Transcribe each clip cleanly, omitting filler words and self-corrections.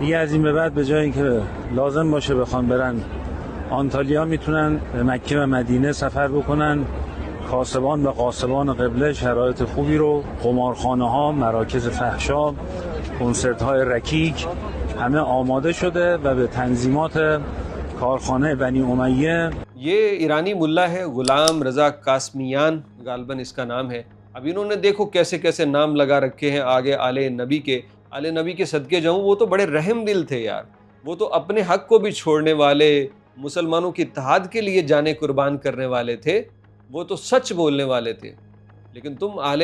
دیگه is an به بعد به جای اینکه لازم باشه بخوان برن آنتالیا میتونن به مکه و مدینه سفر بکنن. کاسبان و قاسبان قبله شرایط خوبی رو، قمارخانه ها، مراکز فحشا، کنسرت های رکیک همه آماده شده و به تنظیمات کارخانه بنی امیه. یہ ایرانی ملا ہے غلام رضا قاسمیان غالباً اس کا نام ہے۔ اب انہوں نے دیکھو کیسے کیسے نام لگا رکھے ہیں آگے آل نبی کے، آل نبی کے صدقے جاؤں، وہ تو بڑے رحم دل تھے یار، وہ تو اپنے حق کو بھی چھوڑنے والے، مسلمانوں کی اتحاد کے لیے جانیں قربان کرنے والے تھے، وہ تو سچ بولنے والے تھے۔ لیکن تم آل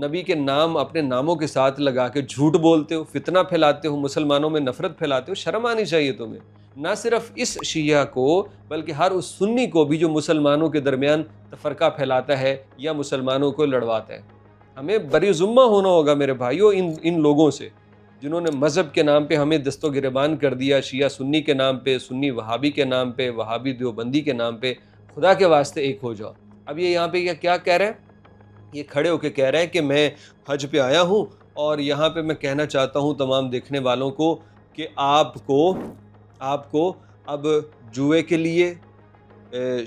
نبی کے نام اپنے ناموں کے ساتھ لگا کے جھوٹ بولتے ہو، فتنہ پھیلاتے ہو، مسلمانوں میں نفرت پھیلاتے ہو، شرم آنی چاہیے تمہیں۔ نہ صرف اس شیعہ کو بلکہ ہر اس سنی کو بھی جو مسلمانوں کے درمیان تفرقہ پھیلاتا ہے یا مسلمانوں کو لڑواتا ہے۔ ہمیں بری ذمہ ہونا ہوگا میرے بھائیوں ان لوگوں سے جنہوں نے مذہب کے نام پہ ہمیں دست و گریبان کر دیا، شیعہ سنی کے نام پہ، سنی وہابی کے نام پہ، وہابی دیوبندی کے نام پہ۔ خدا کے واسطے ایک ہو جاؤ۔ اب یہ یہاں پہ کیا کہہ رہے ہیں؟ یہ کھڑے ہو کے کہہ رہے ہیں کہ میں حج پہ آیا ہوں اور یہاں پہ میں کہنا چاہتا ہوں تمام دیکھنے والوں کو کہ آپ کو اب جوئے کے لیے،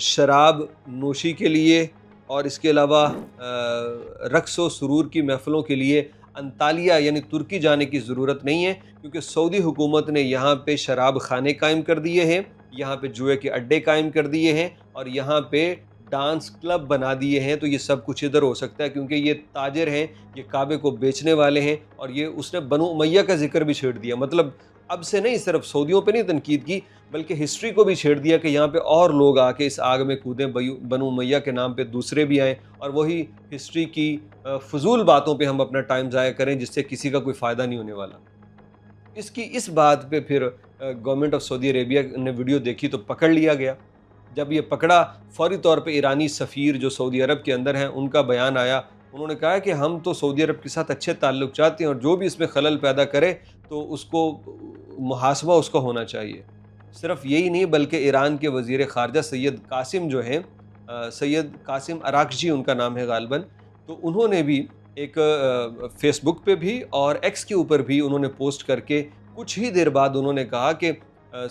شراب نوشی کے لیے اور اس کے علاوہ رقص و سرور کی محفلوں کے لیے انطالیہ یعنی ترکی جانے کی ضرورت نہیں ہے، کیونکہ سعودی حکومت نے یہاں پہ شراب خانے قائم کر دیے ہیں، یہاں پہ جوئے کے اڈے قائم کر دیے ہیں اور یہاں پہ ڈانس کلب بنا دیے ہیں۔ تو یہ سب کچھ ادھر ہو سکتا ہے کیونکہ یہ تاجر ہیں، یہ کعبے کو بیچنے والے ہیں، اور یہ اس نے بنو امیہ کا ذکر بھی چھیڑ دیا۔ مطلب اب سے نہیں صرف سعودیوں پہ نہیں تنقید کی، بلکہ ہسٹری کو بھی چھیڑ دیا کہ یہاں پہ اور لوگ آ کے اس آگ میں کودیں، بنو امیہ کے نام پہ دوسرے بھی آئیں، اور وہی ہسٹری کی فضول باتوں پہ ہم اپنا ٹائم ضائع کریں جس سے کسی کا کوئی فائدہ نہیں ہونے والا۔ اس بات پہ پھر گورنمنٹ آف سعودی عربیہ نے ویڈیو دیکھی تو پکڑ لیا گیا۔ جب یہ پکڑا، فوری طور پہ ایرانی سفیر جو سعودی عرب کے اندر ہیں ان کا بیان آیا۔ انہوں نے کہا کہ ہم تو سعودی عرب کے ساتھ اچھے تعلق چاہتے ہیں اور جو بھی اس میں خلل پیدا کرے تو اس کو محاسبہ اس کا ہونا چاہیے۔ صرف یہی نہیں بلکہ ایران کے وزیر خارجہ سید قاسم جو ہیں، سید قاسم اراغچی ان کا نام ہے غالباً، تو انہوں نے بھی ایک فیس بک پہ بھی اور ایکس کے اوپر بھی انہوں نے پوسٹ کر کے کچھ ہی دیر بعد انہوں نے کہا کہ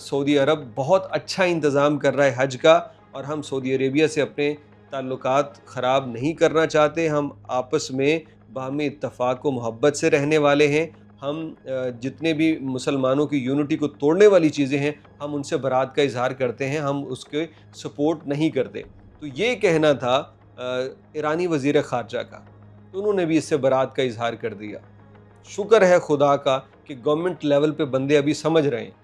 سعودی عرب بہت اچھا انتظام کر رہا ہے حج کا، اور ہم سعودی عربیہ سے اپنے تعلقات خراب نہیں کرنا چاہتے، ہم آپس میں باہمی اتفاق و محبت سے رہنے والے ہیں، ہم جتنے بھی مسلمانوں کی یونٹی کو توڑنے والی چیزیں ہیں ہم ان سے برات کا اظہار کرتے ہیں، ہم اس کے سپورٹ نہیں کرتے۔ تو یہ کہنا تھا ایرانی وزیر خارجہ کا، تو انہوں نے بھی اس سے برات کا اظہار کر دیا۔ شکر ہے خدا کا کہ گورنمنٹ لیول پہ بندے ابھی سمجھ رہے ہیں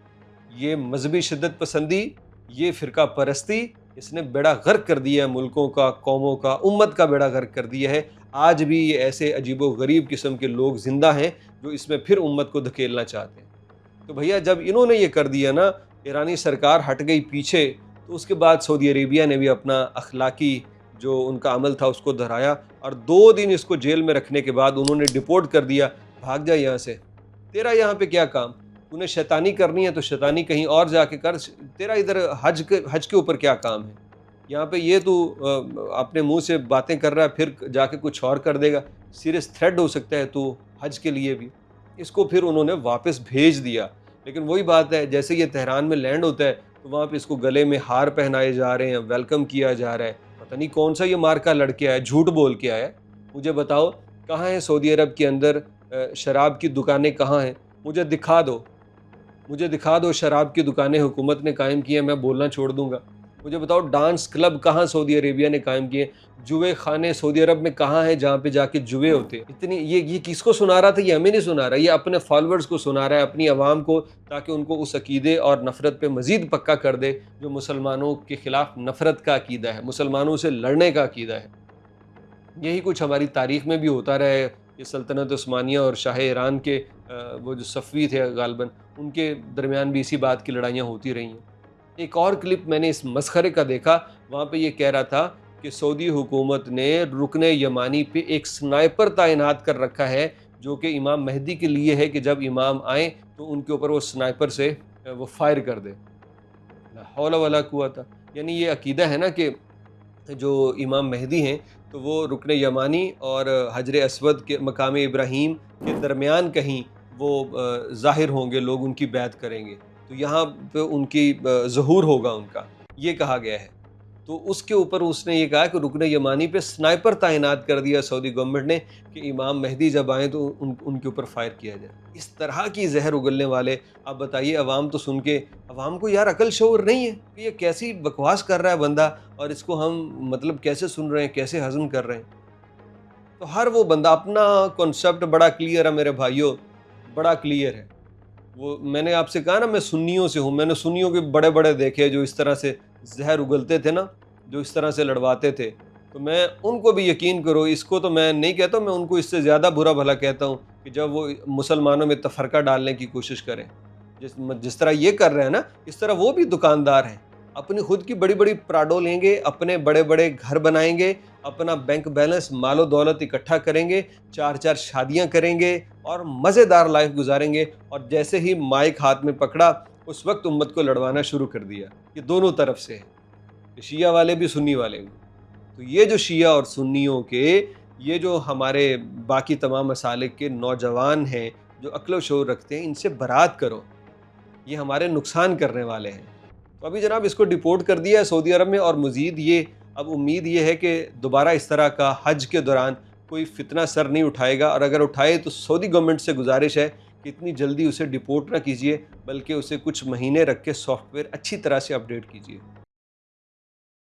یہ مذہبی شدت پسندی، یہ فرقہ پرستی، اس نے بیڑا غرق کر دیا ہے ملکوں کا، قوموں کا، امت کا بیڑا غرق کر دیا ہے۔ آج بھی یہ ایسے عجیب و غریب قسم کے لوگ زندہ ہیں جو اس میں پھر امت کو دھکیلنا چاہتے ہیں۔ تو بھیا جب انہوں نے یہ کر دیا نا، ایرانی سرکار ہٹ گئی پیچھے، تو اس کے بعد سعودی عربیہ نے بھی اپنا اخلاقی جو ان کا عمل تھا اس کو دہرایا، اور 2 دن اس کو جیل میں رکھنے کے بعد انہوں نے ڈپورٹ کر دیا، بھاگ جا یہاں سے، تیرا یہاں پہ کیا کام، انہیں شیطانی کرنی ہے تو شیطانی کہیں اور جا کے کر، تیرا ادھر حج کے اوپر کیا کام ہے؟ یہاں پہ یہ تو اپنے منہ سے باتیں کر رہا ہے، پھر جا کے کچھ اور کر دے گا، سیریس تھریٹ ہو سکتا ہے تو حج کے لیے بھی۔ اس کو پھر انہوں نے واپس بھیج دیا، لیکن وہی بات ہے، جیسے یہ تہران میں لینڈ ہوتا ہے تو وہاں پہ اس کو گلے میں ہار پہنائے جا رہے ہیں، ویلکم کیا جا رہا ہے، پتہ نہیں کون سا یہ مارکا لڑ کے آیا، جھوٹ بول کے آیا۔ مجھے بتاؤ کہاں ہیں سعودی عرب کے اندر شراب کی دکانیں کہاں ہیں؟ مجھے دکھا دو، مجھے دکھا دو شراب کی دکانیں حکومت نے قائم کی ہیں، میں بولنا چھوڑ دوں گا۔ مجھے بتاؤ ڈانس کلب کہاں سعودی عربیہ نے قائم کیے، جوئے خانے سعودی عرب میں کہاں ہیں جہاں پہ جا کے جوئے ہوتے ہیں؟ اتنی یہ کس کو سنا رہا تھا؟ یہ ہمیں نہیں سنا رہا، یہ اپنے فالوورز کو سنا رہا ہے، اپنی عوام کو، تاکہ ان کو اس عقیدے اور نفرت پہ مزید پکا کر دے جو مسلمانوں کے خلاف نفرت کا عقیدہ ہے، مسلمانوں سے لڑنے کا عقیدہ ہے۔ یہی کچھ ہماری تاریخ میں بھی ہوتا رہا ہے۔ یہ سلطنت عثمانیہ اور شاہ ایران کے وہ جو صفوی تھے غالباً، ان کے درمیان بھی اسی بات کی لڑائیاں ہوتی رہی ہیں۔ ایک اور کلپ میں نے اس مسخرے کا دیکھا، وہاں پہ یہ کہہ رہا تھا کہ سعودی حکومت نے رکن یمانی پہ ایک سنائپر تعینات کر رکھا ہے، جو کہ امام مہدی کے لیے ہے کہ جب امام آئیں تو ان کے اوپر وہ سنائپر سے وہ فائر کر دے۔ لا حول ولا قوت۔ یعنی یہ عقیدہ ہے نا کہ جو امام مہدی ہیں تو وہ رکن یمانی اور حجر اسود کے مقام ابراہیم کے درمیان کہیں وہ ظاہر ہوں گے، لوگ ان کی بیعت کریں گے، تو یہاں پہ ان کی ظہور ہوگا ان کا، یہ کہا گیا ہے۔ تو اس کے اوپر اس نے یہ کہا کہ رکن یمانی پہ سنائپر تعینات کر دیا سعودی گورنمنٹ نے کہ امام مہدی جب آئیں تو ان کے اوپر فائر کیا جائے۔ اس طرح کی زہر اگلنے والے، آپ بتائیے عوام تو سن کے، عوام کو یار عقل شعور نہیں ہے کہ یہ کیسی بکواس کر رہا ہے بندہ، اور اس کو ہم مطلب کیسے سن رہے ہیں، کیسے ہضم کر رہے ہیں۔ تو ہر وہ بندہ اپنا کنسپٹ بڑا کلیئر ہے میرے بھائیوں، بڑا کلیئر ہے۔ وہ میں نے آپ سے کہا نا میں سنیوں سے ہوں، میں نے سنیوں کے بڑے بڑے دیکھے جو اس طرح سے زہر اگلتے تھے نا، جو اس طرح سے لڑواتے تھے، تو میں ان کو بھی یقین کرو، اس کو تو میں نہیں کہتا، میں ان کو اس سے زیادہ برا بھلا کہتا ہوں کہ جب وہ مسلمانوں میں تفرقہ ڈالنے کی کوشش کریں، جس طرح یہ کر رہے ہیں نا، اس طرح وہ بھی دکاندار ہیں، اپنی خود کی بڑی بڑی پراڈو لیں گے، اپنے بڑے بڑے گھر بنائیں گے، اپنا بینک بیلنس مال و دولت اکٹھا کریں گے، 4 شادیاں کریں گے اور مزیدار لائف گزاریں گے، اور جیسے ہی مائک ہاتھ میں پکڑا اس وقت امت کو لڑوانا شروع کر دیا۔ یہ دونوں طرف سے ہے، شیعہ والے بھی سنی والے بھی۔ تو یہ جو شیعہ اور سنیوں کے، یہ جو ہمارے باقی تمام مسالک کے نوجوان ہیں جو عقل و شعور رکھتے ہیں، ان سے برات کرو، یہ ہمارے نقصان کرنے والے ہیں۔ تو ابھی جناب اس کو ڈیپورٹ کر دیا ہے سعودی عرب میں، اور مزید یہ اب امید یہ ہے کہ دوبارہ اس طرح کا حج کے دوران کوئی فتنہ سر نہیں اٹھائے گا، اور اگر اٹھائے تو سعودی گورنمنٹ سے گزارش ہے کہ اتنی جلدی اسے ڈیپورٹ نہ کیجیے، بلکہ اسے کچھ مہینے رکھ کے سافٹ ویئر اچھی طرح سے اپڈیٹ کیجیے۔